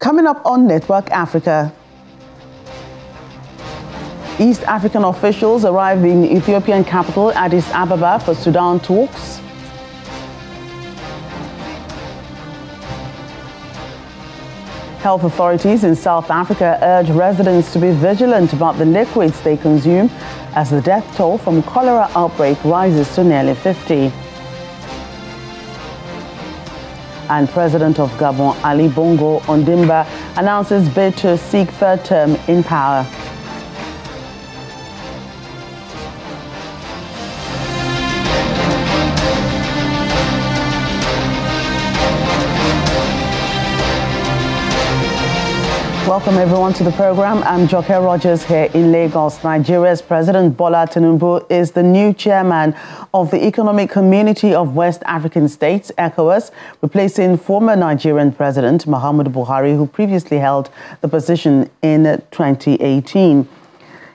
Coming up on Network Africa, East African officials arrive in Ethiopian capital Addis Ababa for Sudan talks. Health authorities in South Africa urge residents to be vigilant about the liquids they consume as the death toll from cholera outbreak rises to nearly 50. And President of Gabon, Ali Bongo Ondimba, announces bid to seek third term in power. Welcome everyone to the program. I'm Joke Rogers here in Lagos. Nigeria's President Bola Tinubu is the new chairman of the Economic Community of West African States, ECOWAS, replacing former Nigerian President Muhammadu Buhari, who previously held the position in 2018.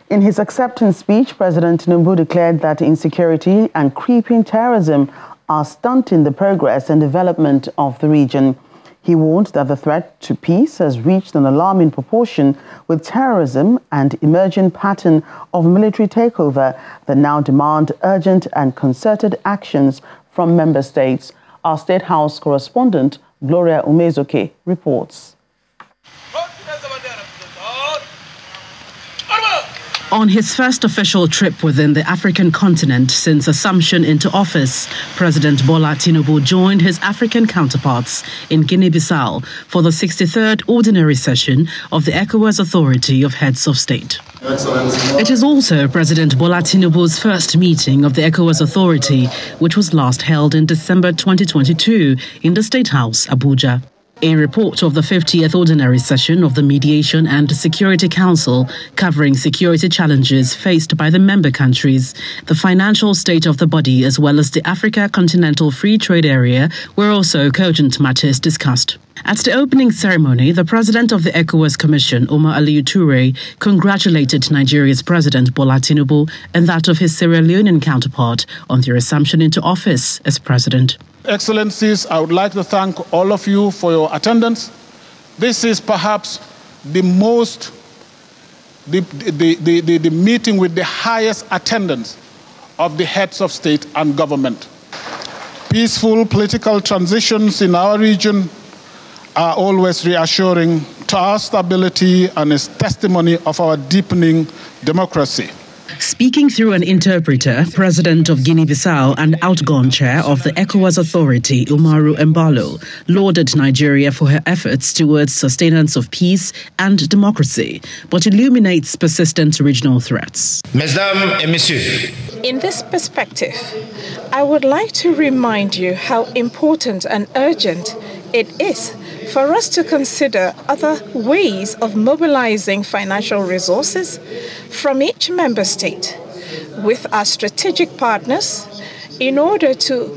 In his acceptance speech, President Tinubu declared that insecurity and creeping terrorism are stunting the progress and development of the region. He warned that the threat to peace has reached an alarming proportion, with terrorism and emerging pattern of military takeover that now demand urgent and concerted actions from member states. Our State House correspondent, Gloria Umezoke, reports. On his first official trip within the African continent since assumption into office, President Bola Tinubu joined his African counterparts in Guinea-Bissau for the 63rd Ordinary Session of the ECOWAS Authority of Heads of State. It is also President Bola Tinubu's first meeting of the ECOWAS Authority, which was last held in December 2022 in the State House, Abuja. A report of the 50th Ordinary Session of the Mediation and Security Council covering security challenges faced by the member countries, the financial state of the body as well as the Africa Continental Free Trade Area were also cogent matters discussed. At the opening ceremony, the president of the ECOWAS Commission, Omar Aliyu Toure, congratulated Nigeria's President Bola Tinubu and that of his Sierra Leonean counterpart on their assumption into office as president. Excellencies, I would like to thank all of you for your attendance. This is perhaps the meeting with the highest attendance of the heads of state and government. Peaceful political transitions in our region are always reassuring to our stability and is testimony of our deepening democracy. Speaking through an interpreter, President of Guinea-Bissau and outgone chair of the ECOWAS Authority, Umaru Embalo, lauded Nigeria for her efforts towards sustenance of peace and democracy, but illuminates persistent regional threats. Mesdames et messieurs, in this perspective, I would like to remind you how important and urgent it is for us to consider other ways of mobilizing financial resources from each member state with our strategic partners in order to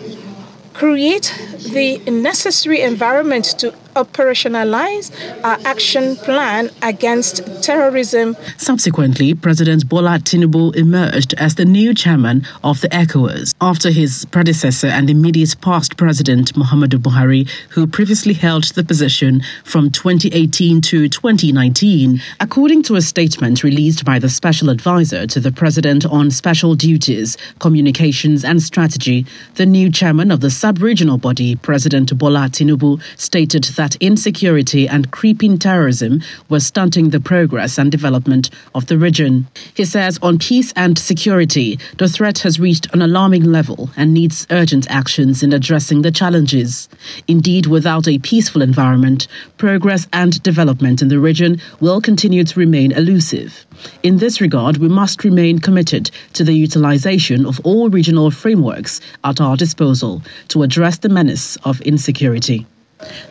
create the necessary environment to operationalize our action plan against terrorism. Subsequently, President Bola Tinubu emerged as the new chairman of the ECOWAS after his predecessor and immediate past president Muhammadu Buhari, who previously held the position from 2018 to 2019. According to a statement released by the special advisor to the president on special duties, communications and strategy, the new chairman of the sub-regional body, President Bola Tinubu, stated that insecurity and creeping terrorism were stunting the progress and development of the region. He says on peace and security, the threat has reached an alarming level and needs urgent actions in addressing the challenges. Indeed, without a peaceful environment, progress and development in the region will continue to remain elusive. In this regard, we must remain committed to the utilization of all regional frameworks at our disposal to address the menace of insecurity.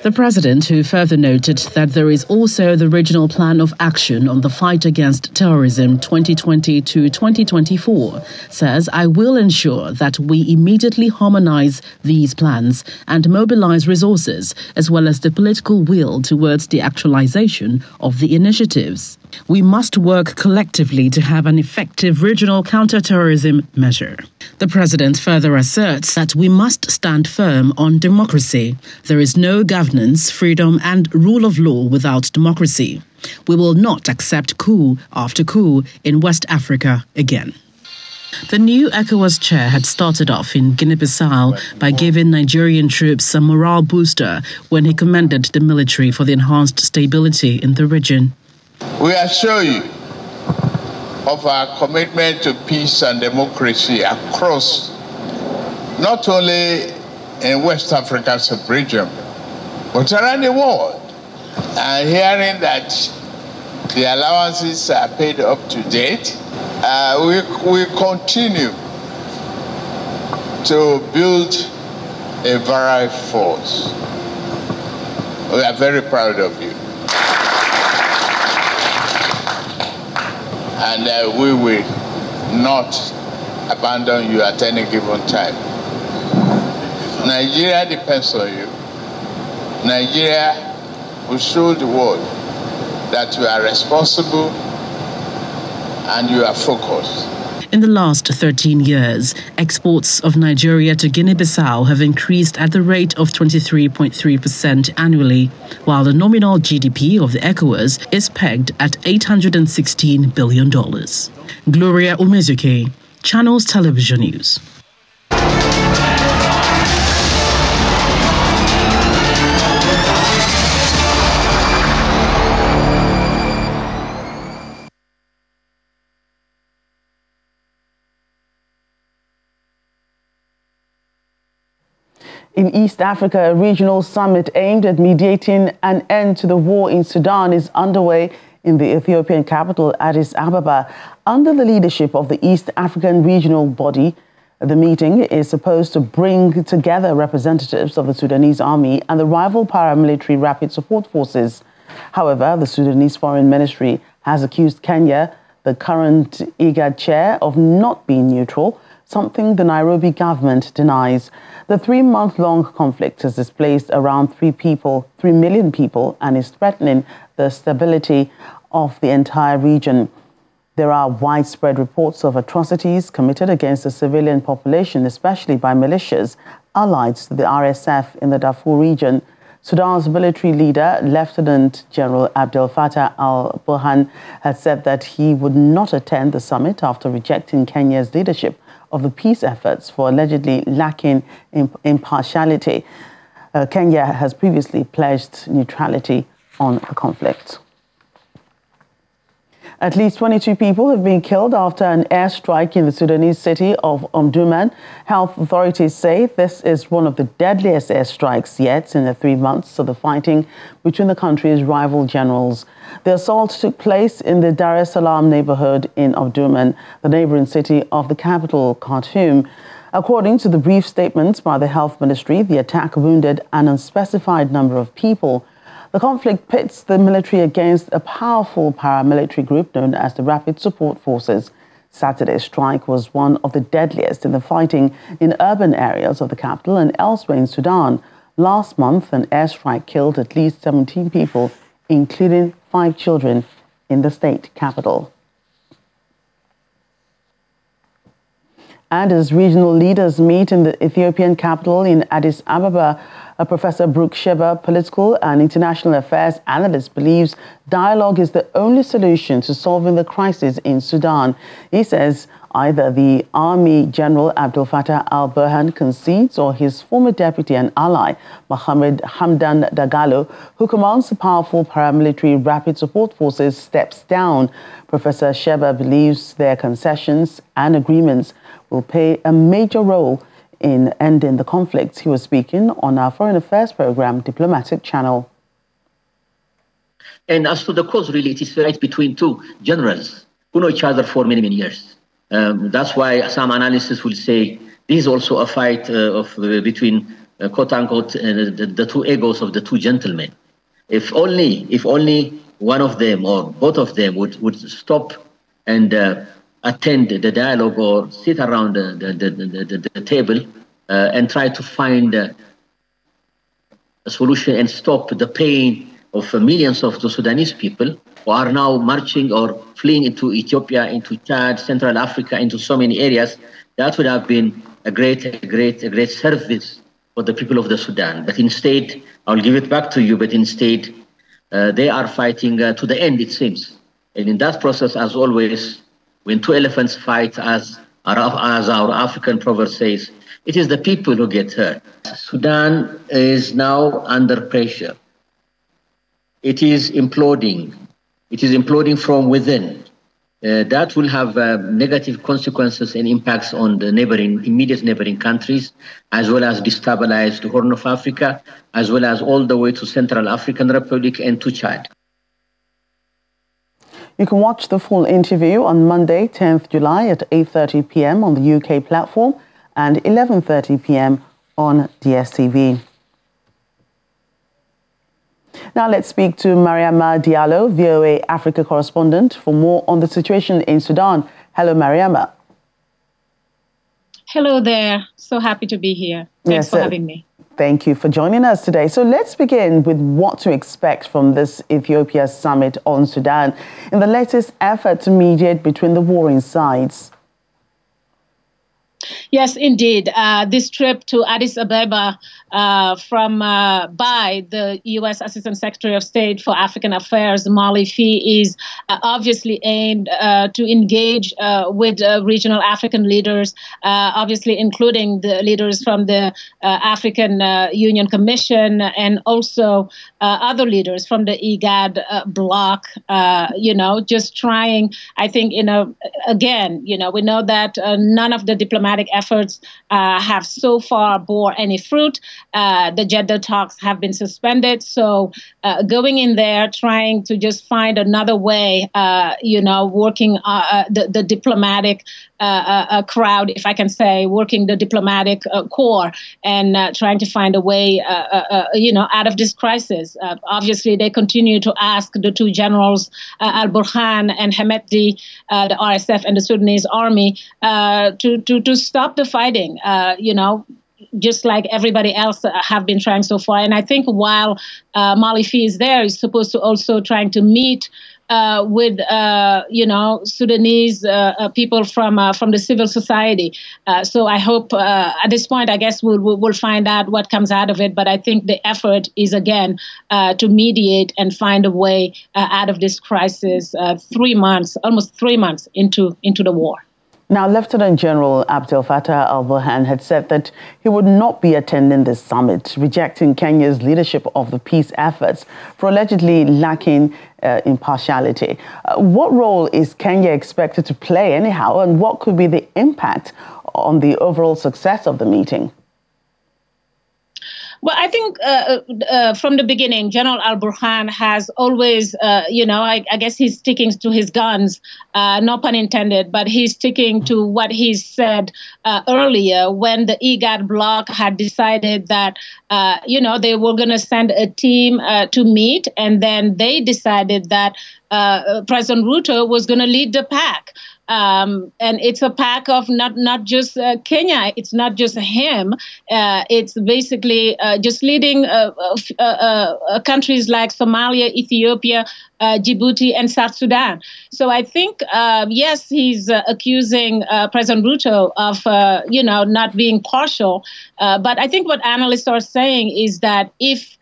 The president, who further noted that there is also the Regional Plan of Action on the Fight Against Terrorism 2020 to 2024, says, "I will ensure that we immediately harmonize these plans and mobilize resources as well as the political will towards the actualization of the initiatives." We must work collectively to have an effective regional counter-terrorism measure. The president further asserts that we must stand firm on democracy. There is no governance, freedom and rule of law without democracy. We will not accept coup after coup in West Africa again. The new ECOWAS chair had started off in Guinea-Bissau by giving Nigerian troops a morale booster when he commended the military for the enhanced stability in the region. We assure you of our commitment to peace and democracy across, not only in West Africa's region, but around the world. And hearing that the allowances are paid up to date, we continue to build a virile force. We are very proud of you. And we will not abandon you at any given time. Nigeria depends on you. Nigeria will show the world that you are responsible and you are focused. In the last 13 years, exports of Nigeria to Guinea-Bissau have increased at the rate of 23.3% annually, while the nominal GDP of the ECOWAS is pegged at $816 billion. Gloria Umezuke, Channels Television News. In East Africa, a regional summit aimed at mediating an end to the war in Sudan is underway in the Ethiopian capital, Addis Ababa, under the leadership of the East African regional body. The meeting is supposed to bring together representatives of the Sudanese army and the rival paramilitary rapid support forces. However, the Sudanese Foreign Ministry has accused Kenya, the current IGAD chair, of not being neutral, something the Nairobi government denies. The 3-month-long conflict has displaced around 3 million people, and is threatening the stability of the entire region. There are widespread reports of atrocities committed against the civilian population, especially by militias allied to the RSF in the Darfur region. Sudan's military leader, Lieutenant General Abdel Fattah al-Burhan, had said that he would not attend the summit after rejecting Kenya's leadership of the peace efforts for allegedly lacking impartiality. Kenya has previously pledged neutrality on the conflict. At least 22 people have been killed after an airstrike in the Sudanese city of Omdurman. Health authorities say this is one of the deadliest airstrikes yet in the 3 months of the fighting between the country's rival generals. The assault took place in the Dar es Salaam neighborhood in Omdurman, the neighboring city of the capital, Khartoum. According to the brief statements by the health ministry, the attack wounded an unspecified number of people. The conflict pits the military against a powerful paramilitary group known as the Rapid Support Forces. Saturday's strike was one of the deadliest in the fighting in urban areas of the capital and elsewhere in Sudan. Last month, an airstrike killed at least 17 people, including 5 children, in the state capital. And as regional leaders meet in the Ethiopian capital in Addis Ababa, Professor Brooke Sheba, political and international affairs analyst, believes dialogue is the only solution to solving the crisis in Sudan. He says either the Army General Abdel Fattah al-Burhan concedes or his former deputy and ally, Mohamed Hamdan Dagalo, who commands the powerful paramilitary rapid support forces, steps down. Professor Sheba believes their concessions and agreements will play a major role in ending the conflict. He was speaking on our foreign affairs program, Diplomatic Channel. And as to the cause, really, it is a fight between 2 generals who know each other for many, many years. That's why some analysis will say this is also a fight between, quote unquote, the 2 egos of the 2 gentlemen. If only one of them or both of them would stop and attend the dialogue or sit around the table and try to find a solution and stop the pain of millions of the Sudanese people who are now marching or fleeing into Ethiopia, into Chad, Central Africa, into so many areas. That would have been a great service for the people of the Sudan. But instead, I'll give it back to you, but instead, they are fighting to the end, it seems. And in that process, as always, when two elephants fight, as our African proverb says, it is the people who get hurt. Sudan is now under pressure. It is imploding. It is imploding from within. That will have negative consequences and impacts on the immediate neighboring countries, as well as destabilize the Horn of Africa, as well as all the way to Central African Republic and to Chad. You can watch the full interview on Monday, 10th July at 8:30 p.m. on the UK platform and 11:30 p.m. on DSTV. Now let's speak to Mariama Diallo, VOA Africa correspondent, for more on the situation in Sudan. Hello, Mariama. Hello there. So happy to be here. Thanks for having me. Thank you for joining us today. So let's begin with what to expect from this Ethiopia summit on Sudan in the latest effort to mediate between the warring sides. Yes, indeed. This trip to Addis Ababa by the U.S. Assistant Secretary of State for African Affairs, Molly Fee, is obviously aimed to engage with regional African leaders, obviously including the leaders from the African Union Commission and also other leaders from the IGAD bloc, just trying, I think, again, we know that none of the diplomatic efforts have so far bore any fruit. The Jeddah talks have been suspended. So going in there, trying to just find another way, working the diplomatic crowd, if I can say, working the diplomatic core and trying to find a way, out of this crisis. Obviously, they continue to ask the two generals, Al-Burhan and Hemedti, the RSF and the Sudanese army, to stop the fighting, just like everybody else have been trying so far. And I think while Molly Fee is there, he's supposed to also trying to meet with Sudanese people from the civil society. So I hope at this point, I guess we'll find out what comes out of it. But I think the effort is again to mediate and find a way out of this crisis. Almost 3 months into the war. Now, Lieutenant General Abdel Fattah al-Burhan had said that he would not be attending this summit, rejecting Kenya's leadership of the peace efforts for allegedly lacking impartiality. What role is Kenya expected to play anyhow, and what could be the impact on the overall success of the meeting? Well, I think from the beginning, General Al-Burhan has always, I guess he's sticking to his guns, no pun intended, but he's sticking to what he said earlier when the IGAD bloc had decided that, they were going to send a team to meet, and then they decided that President Ruto was going to lead the pack. And it's a pack of not just Kenya. It's not just him. It's basically just leading countries like Somalia, Ethiopia, Djibouti, and South Sudan. So I think, yes, he's accusing President Ruto of, not being partial. But I think what analysts are saying is that if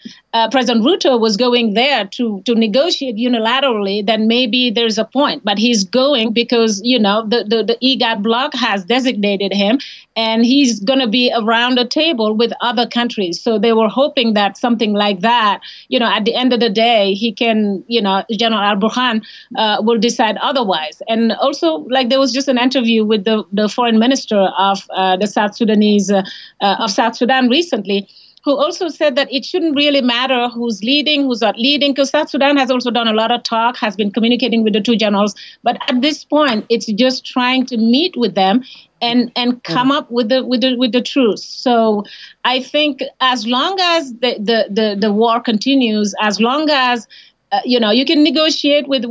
President Ruto was going there to negotiate unilaterally, then maybe there's a point. But he's going because, the IGAD bloc has designated him, and he's going to be around a table with other countries. So they were hoping that something like that, at the end of the day, he can, General Al-Burhan will decide otherwise. And also, there was just an interview with the foreign minister of the South Sudanese, of South Sudan recently, who also said that it shouldn't really matter who's leading, who's not leading, because South Sudan has also done a lot of talk, has been communicating with the two generals. But at this point, it's just trying to meet with them and come up with the truth. So I think as long as the war continues, as long as you can negotiate with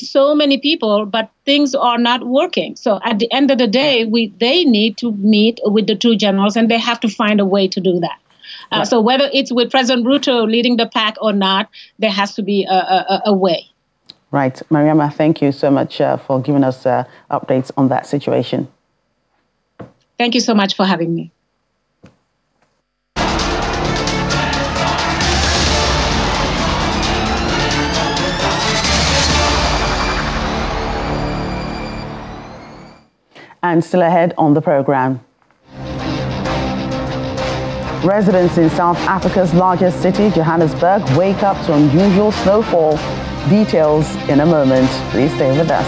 so many people, but things are not working. So at the end of the day, they need to meet with the two generals, and they have to find a way to do that. So whether it's with President Ruto leading the pack or not, there has to be a way. Right. Mariama, thank you so much for giving us updates on that situation. Thank you so much for having me. And still ahead on the program. Residents in South Africa's largest city, Johannesburg, wake up to unusual snowfall. Details in a moment. Please stay with us.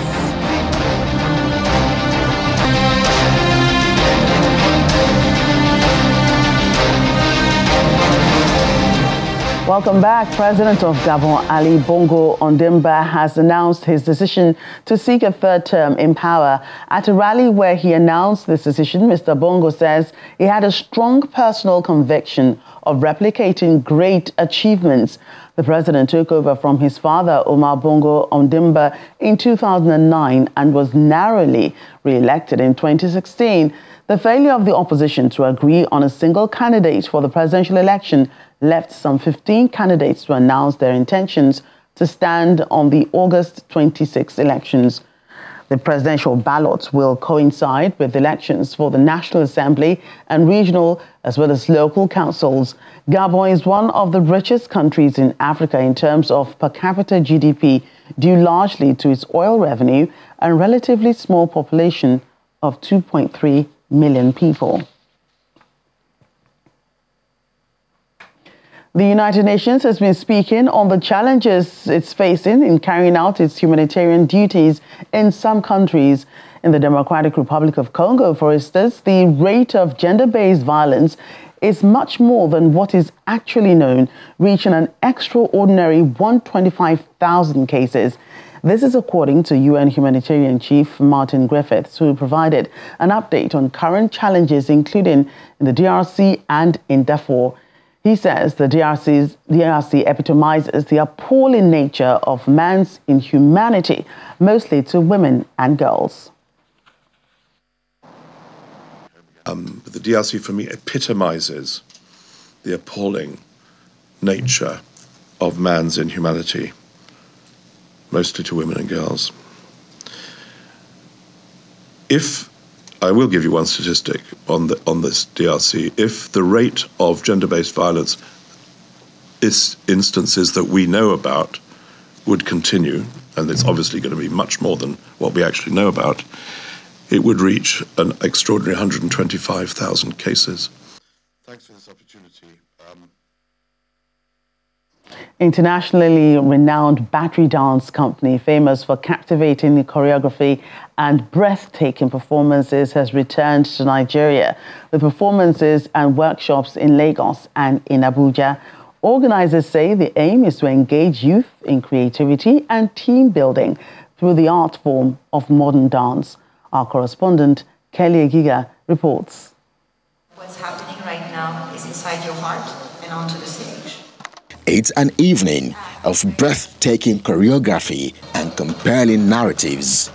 Welcome back. President of Gabon, Ali Bongo Ondimba, has announced his decision to seek a third term in power. At a rally where he announced this decision, Mr. Bongo says he had a strong personal conviction of replicating great achievements. The president took over from his father, Omar Bongo Ondimba, in 2009 and was narrowly re-elected in 2016. The failure of the opposition to agree on a single candidate for the presidential election left some 15 candidates to announce their intentions to stand on the August 26 elections. The presidential ballots will coincide with elections for the National Assembly and regional as well as local councils. Gabon is one of the richest countries in Africa in terms of per capita GDP, due largely to its oil revenue and relatively small population of 2.3 million people. The United Nations has been speaking on the challenges it's facing in carrying out its humanitarian duties in some countries. In the Democratic Republic of Congo, for instance, the rate of gender-based violence is much more than what is actually known, reaching an extraordinary 125,000 cases. This is according to UN Humanitarian Chief Martin Griffiths, who provided an update on current challenges, including in the DRC and in Darfur. He says the DRC epitomizes the appalling nature of man's inhumanity, mostly to women and girls. The DRC, for me, epitomizes the appalling nature of man's inhumanity, mostly to women and girls. I will give you one statistic on this DRC. If the rate of gender-based violence instances that we know about would continue, and it's obviously going to be much more than what we actually know about, it would reach an extraordinary 125,000 cases. Thanks for this opportunity. Internationally renowned battery dance company, famous for captivating choreography and breathtaking performances, has returned to Nigeria with performances and workshops in Lagos and in Abuja. Organizers say the aim is to engage youth in creativity and team building through the art form of modern dance. Our correspondent, Kelly Egiga, reports. What's happening right now is inside your heart and onto the stage. It's an evening of breathtaking choreography and compelling narratives.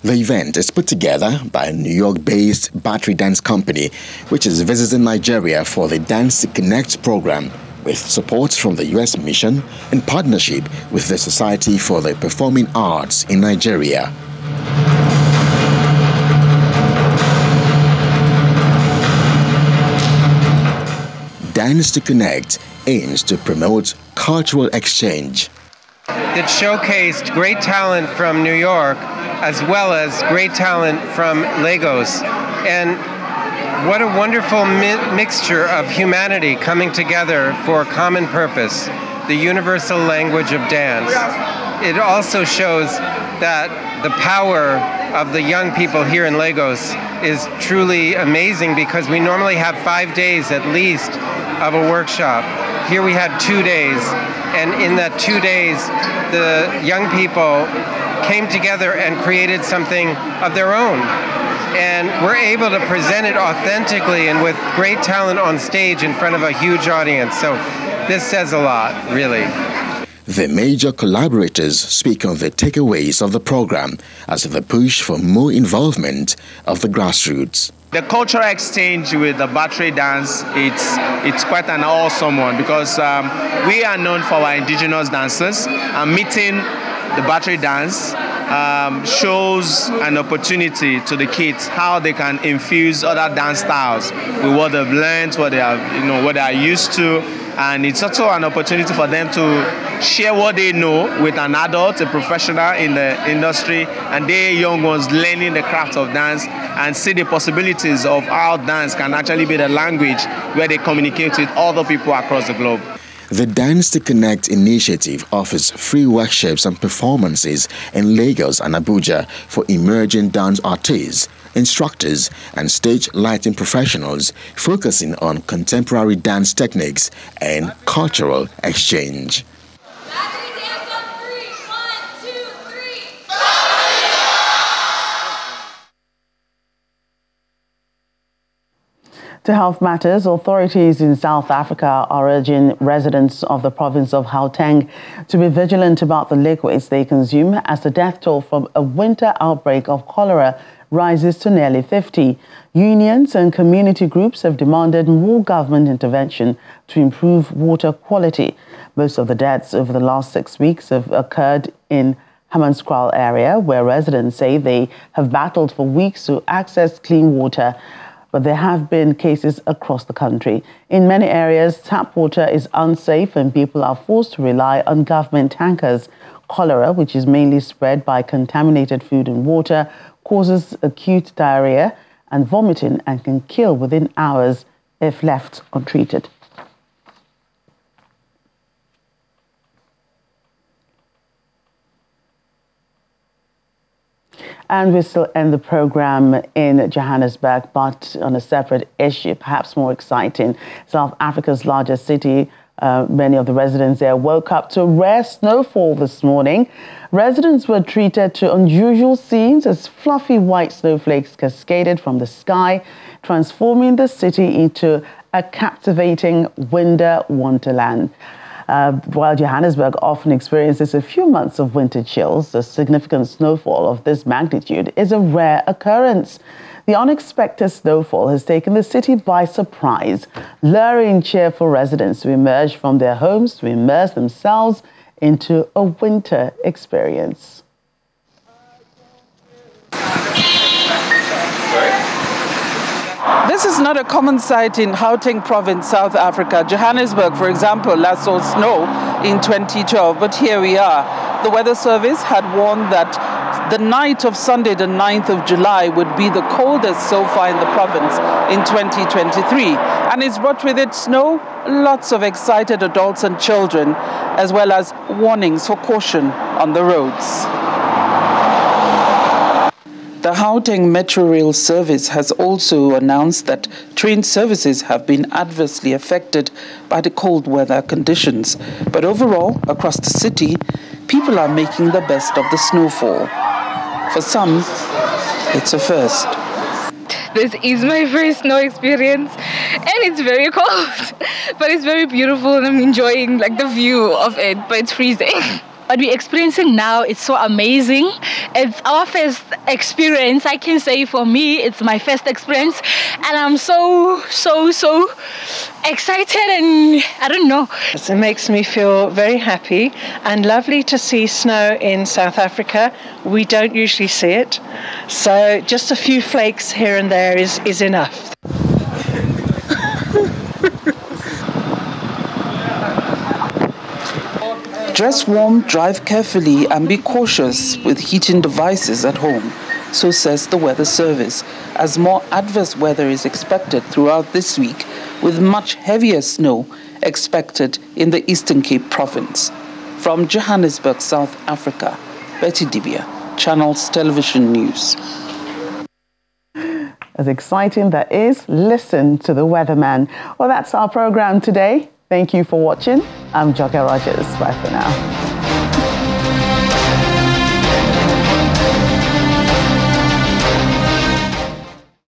The event is put together by a New York-based battery dance company, which is visiting Nigeria for the Dance to Connect program, with support from the U.S. Mission in partnership with the Society for the Performing Arts in Nigeria. Dance to Connect aims to promote cultural exchange. It showcased great talent from New York as well as great talent from Lagos. And what a wonderful mixture of humanity coming together for a common purpose, the universal language of dance. It also shows that the power of the young people here in Lagos is truly amazing, because we normally have 5 days at least of a workshop. Here we had 2 days, and in that 2 days, the young people came together and created something of their own. And we're able to present it authentically and with great talent on stage in front of a huge audience. So this says a lot, really. The major collaborators speak on the takeaways of the program as they push for more involvement of the grassroots. The cultural exchange with the battery dance, it's quite an awesome one because we are known for our indigenous dances, and meeting the battery dance shows an opportunity to the kids how they can infuse other dance styles with what they've learned, what they are used to, and it's also an opportunity for them to share what they know with an adult, a professional in the industry, and they young ones learning the craft of dance and see the possibilities of how dance can actually be the language where they communicate with other people across the globe. The Dance to Connect initiative offers free workshops and performances in Lagos and Abuja for emerging dance artists, instructors, and stage lighting professionals, focusing on contemporary dance techniques and cultural exchange. To health matters, authorities in South Africa are urging residents of the province of Gauteng to be vigilant about the liquids they consume as the death toll from a winter outbreak of cholera rises to nearly 50. Unions and community groups have demanded more government intervention to improve water quality. Most of the deaths over the last 6 weeks have occurred in Hammanskraal area, where residents say they have battled for weeks to access clean water. But there have been cases across the country. In many areas, tap water is unsafe and people are forced to rely on government tankers. Cholera, which is mainly spread by contaminated food and water, causes acute diarrhea and vomiting and can kill within hours if left untreated. And we still end the program in Johannesburg, but on a separate issue, perhaps more exciting. South Africa's largest city, many of the residents there woke up to rare snowfall this morning. Residents were treated to unusual scenes as fluffy white snowflakes cascaded from the sky, transforming the city into a captivating winter wonderland. While Johannesburg often experiences a few months of winter chills, a significant snowfall of this magnitude is a rare occurrence. The unexpected snowfall has taken the city by surprise, luring cheerful residents to emerge from their homes to immerse themselves into a winter experience. This is not a common sight in Gauteng province, South Africa. Johannesburg, for example, last saw snow in 2012, but here we are. The Weather Service had warned that the night of Sunday, the 9th of July, would be the coldest so far in the province in 2023. And it's brought with it snow, lots of excited adults and children, as well as warnings for caution on the roads. The Gauteng Metro Rail service has also announced that train services have been adversely affected by the cold weather conditions. But overall, across the city, people are making the best of the snowfall. For some, it's a first. This is my first snow experience, and it's very cold, but it's very beautiful, and I'm enjoying the view of it, but it's freezing. What we're experiencing now is so amazing. It's our first experience. I can say for me, it's my first experience. And I'm so excited, and I don't know. It makes me feel very happy and lovely to see snow in South Africa. We don't usually see it. So just a few flakes here and there is enough. Dress warm, drive carefully, and be cautious with heating devices at home, so says the Weather Service, as more adverse weather is expected throughout this week, with much heavier snow expected in the Eastern Cape province. From Johannesburg, South Africa, Betty Dibia, Channels Television News. As exciting that is, listen to the weatherman. Well, that's our program today. Thank you for watching. I'm Joke Rogers. Bye for now.